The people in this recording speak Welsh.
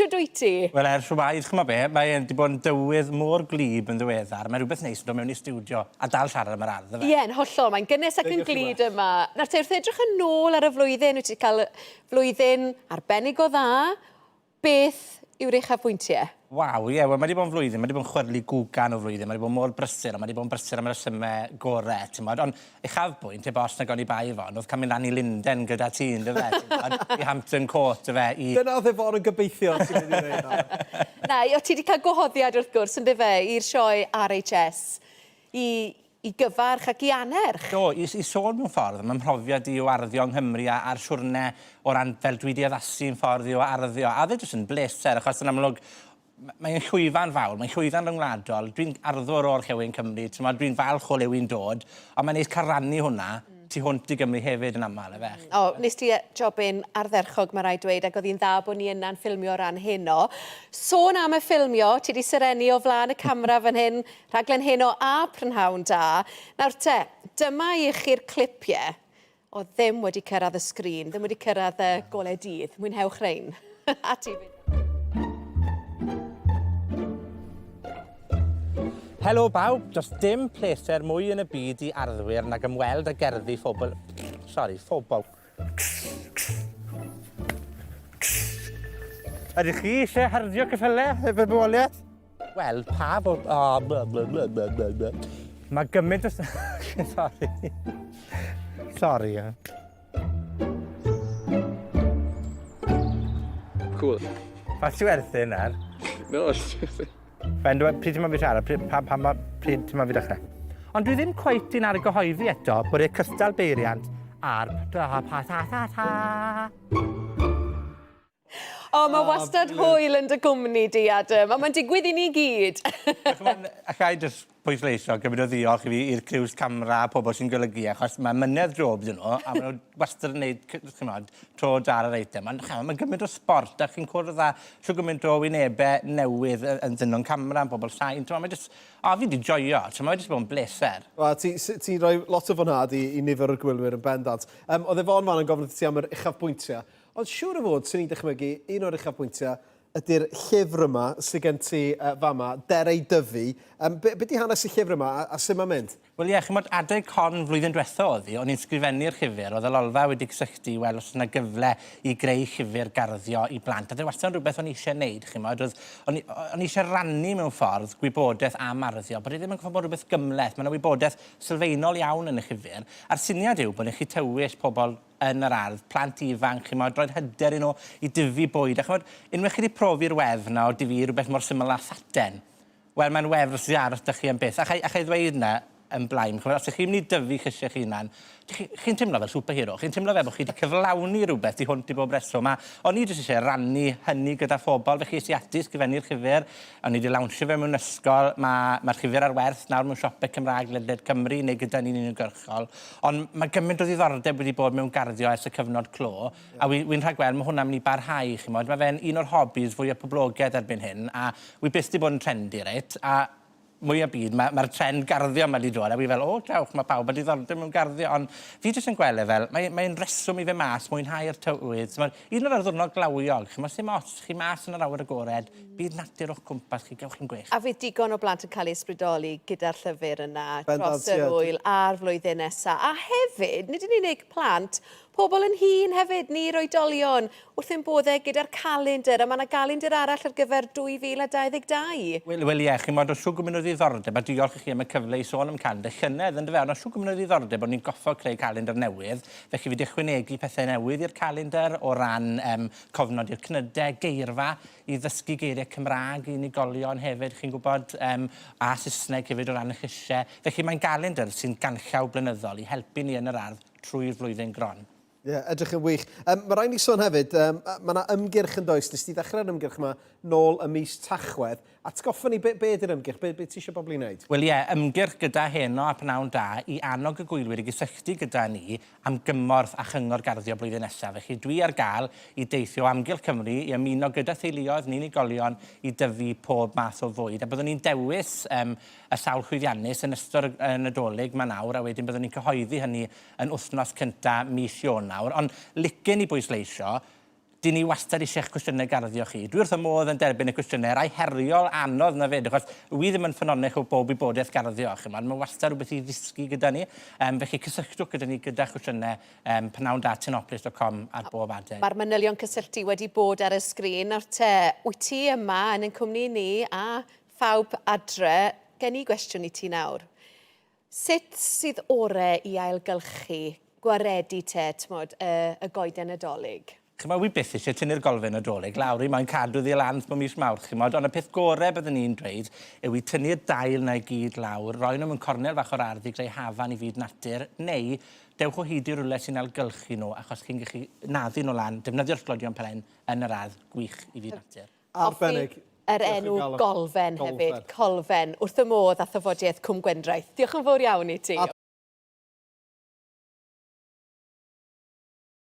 Shwd wyt ti? Wel, shwmae, ch'mo' be, mae wedi bod yn dywydd mor glib yn ddiweddar. Mae rhywbeth neis yn dod mewn i stiwdio a dal siarad am yr ardd, Ie, yn hollol, mae'n gynnes ac yn glid yma. Nawr te, wrth edrych yn ôl ar y flwyddyn, wyt ti cael flwyddyn arbennig o dda. Beth yw'r uchafbwyntiau? Waw, ie, wel, mae wedi bod yn flwyddyn, mae wedi bod yn chwyrlu gwgan o flwyddyn, mae wedi bod mor brysur, a mae wedi bod yn brysur am y resymau gorau, ti'n modd. Ond uchafbwynt, heb os na goni bai efo, oedd cael mynd lan i Linden gyda ti, dy fe, ti'n modd, i Hampton Court, dy fe, i... Dyna oedd efo'r yn gobeithio ti'n mynd i ddweud. Na, o ti wedi cael gwahoddiad wrth gwrs, yn dy fe, i'r sioe RHS, i gyfarch ac i anerch. Do, i sôn mewn ffordd, mae'n mhrofiad i o arddio yng Nghymru a'r siwrne o ran fel dwi wedi addasu'n ffordd i o arddio. A dde jyst yn bleser, achos yn amlwg, mae'n llwyfan fawr, mae'n llwyfan ryngwladol. Dwi'n arddwr o'r Llewen Cymru, dwi'n falch o le wy'n dod, ond mae'n neis cael rannu hwnna tu hwnt i Gymru hefyd yn aml, efe. O, nes ti jobyn ardderchog, mae rai dweud, ac oedd hi'n dda bod ni yna'n ffilmio ran heno. Sôn am y ffilmio, ti wedi syrenu o flaen y camera fan hyn, rhaglen heno a Prynhawn Da. Nawr te, dyma i chi'r clipiau o ddim wedi cyrraedd y sgrin, ddim wedi cyrraedd y golau dydd. Mwynhewch rein. A ti fynd. Helo bawb, does dim pleser mwy yn y byd i arddwyr nag ymweld â gerddi ffobl... Sori, ffobl. Ydych chi eisiau harddio ceffylau efo bywoliaeth? Wel, pa bo... O, Mae gymaint o... Sori. Sori, ie. Cool. Pa ti werthu nawr? No, Ben, pryd ti'n ma fi siarad? Pryd ti'n ma fi dechrau? Ond dwi ddim cweit i'n argyhoeddi eto bod e cystal beiriant ar pa-ta-ta-ta. O, mae wastad hwyl yn dy gwmni di, Adam, a mae'n digwydd i ni gyd. Allai jyst pwysleisio gymaint o ddiolch i fi i'r criws camera a pobl sy'n golygu, achos mae mynedd drob dyn nhw, a maen nhw wastad yn gwneud tro dar yr eitem. Mae gymaint o sport, a chi'n cwrdd â siw gymaint o wynebau newydd yn ddynnu'n camera, yn bobl sain. Mae jyst... O, fi wedi joio, mae jyst bod yn bleser. Ti'n rhoi lot o fwynhad i nifer o gwylwyr yn bendant. Oedd Efon fan yn gofyn ti am yr uchafbwyntiau. Ond siŵr o fod, sy'n ni'n dychmygu, un o'r uchafbwyntiau ydy'r llyfr yma sydd gen ti fama, Der ei dyfu. Be di hanes y llyfr yma a sy'n ma'n mynd? Wel ie, chymod, adeg con flwyddyn diwetha oedd hi, o'n i'n sgrifennu'r llyfr, oedd y lolfa wedi cysylltu i weld os yna gyfle i greu llyfr garddio i blant. A dde wastad yn rhywbeth o'n i eisiau wneud, chymod, o'n i eisiau rannu mewn ffordd gwybodaeth am arddio, bod i ddim yn gwybod bod rhywbeth gymleth, mae yna wybodaeth sylfaenol iawn yn y llyfr. A'r syniad yw bod chi tywys pobl yn yr ardd, plant ifanc, chymod, roed hyder i nhw i difu bwyd. A chymod, unwaith chi wedi profi'r wefn o difu rhywbeth mor syml â thaten, wel, mae'n wefr sydd aros â chi yn beth. A chai ddweud yna yn blaen, chymod, os ych chi'n mynd i dyfu chysiau chi hunan, chi'n teimlo fel superhero, chi'n teimlo fel bod chi wedi cyflawni rhywbeth i hwnt i bob reswm. O'n i jyst eisiau rannu hynny gyda phobl, fe chi eisiau ati sgrifennu'r llyfr, o'n i wedi lawnsio fe mewn ysgol, mae'r llyfr ar werth nawr mewn siopau Cymraeg ledled Cymru, neu gyda ni'n uniongyrchol, ond mae gymaint o ddiddordeb wedi bod mewn garddio ers y cyfnod clo, a wy'n rhagweld mae hwnna'n mynd i barhau, chimod, mae fe'n un o'r hobbies fwy o poblogaidd erbyn hyn, a wy byth wedi bod yn trendi, reit, a mwy o byd, mae'r trend garddio yma wedi dod, a fi fel, o, dewch, mae pawb yn diddordeb mewn garddio, ond fi jyst yn gweld fel, mae'n reswm i fe mas, mwynhau'r tywydd. Un o'r ddwrnod glawiog, chi mas yn yr awyr agored, bydd natur o'ch cwmpas chi, gewch chi'n gwech. A fydd digon o blant yn cael ei ysbrydoli gyda'r llyfr yna dros yr hwyl a'r flwyddyn nesaf. A hefyd, nid yn unig plant, pobl yn hun hefyd, ni'r oedolion, wrth ein boddau gyda'r calendar, a mae yna calendar arall ar gyfer 2022. Wel ie, chi'n modd o siw gwmyn o ddiddordeb, a diolch i chi am y cyfle i sôn am calendar llynedd, yn dy fe, ond o siw gwmyn o ddiddordeb o'n ni'n goffo creu calendar newydd, felly fi wedi chwynegu pethau newydd i'r calendar o ran cofnod i'r cnydau, geirfa, i ddysgu geiriau Cymraeg i unigolion hefyd, chi'n gwybod, a Saesneg hefyd o ran y chysiau. Felly mae'n calendar sy'n ganllaw blynyddol i helpu ni yn yr ardd trwy'r flwyddyn gron. Ie, edrych yn wych. Mae rhaid ni sôn hefyd, mae yna ymgyrch yn does, nes ti ddechrau'r ymgyrch yma nôl y mis Tachwedd. Atgoffa ni, be ydy'r ymgyrch? Be ti eisiau bobl i wneud? Wel ie, ymgyrch gyda Heno a Prynhawn Da i annog y gwylwyr i gysylltu gyda ni am gymorth a chyngor garddio blwyddyn nesaf. Felly dwi ar gael i deithio Amgylch Cymru i ymuno gyda theuluoedd ni'n unigolion i dyfu pob math o fwyd. A byddwn ni'n dewis y sawl llwyddiannus yn ystod y Nadolig ma nawr, a wedyn byddwn ni'n cyhoeddi hynny yn wythnos cynta mis Ionawr. Ond licen i bwysleisio, dyn ni wastad eisiau'ch cwestiynau garddio chi. Dwi wrth y modd yn derbyn y cwestiynau, rai heriol anodd na fyd, achos wi ddim yn ffynonnell o bob wybodaeth garddio, chymod. Mae wastad rhywbeth i ddysgu gyda ni. Felly cysylltwch gyda ni gyda cwestiynau pnawn@tynoplis.com ar bob adeg. Mae'r manylion cysylltu wedi bod ar y sgrin. Nawr te, wyt ti yma yn ein cwmni ni a phawb adre, gen i gwestiwn i ti nawr. Sut sydd orau i ailgylchu gwaredu te, y goeden nadolig? Chymod, wi byth eisiau tynnu'r golfen nadolig lawr i mae'n cadw ddi lanth mewn mis Mawrth, chymod, ond y peth gorau byddwn ni'n dweud yw i tynnu'r dail na i gyd lawr, roi nhw mewn cornel fach o'r ardd i greu hafan i fyd natur, neu dewch o hyd i rwle sy'n ailgylchu nhw, achos chi'n gallu naddu nhw lan, defnyddio'r sglodion pelen yn yr ardd gwych i fyd natur. Arbennig. Yr enw golfen hefyd, colfen, wrth y modd a thyfodiaeth Cwm Gwendraeth. Diolch yn fawr iawn i ti.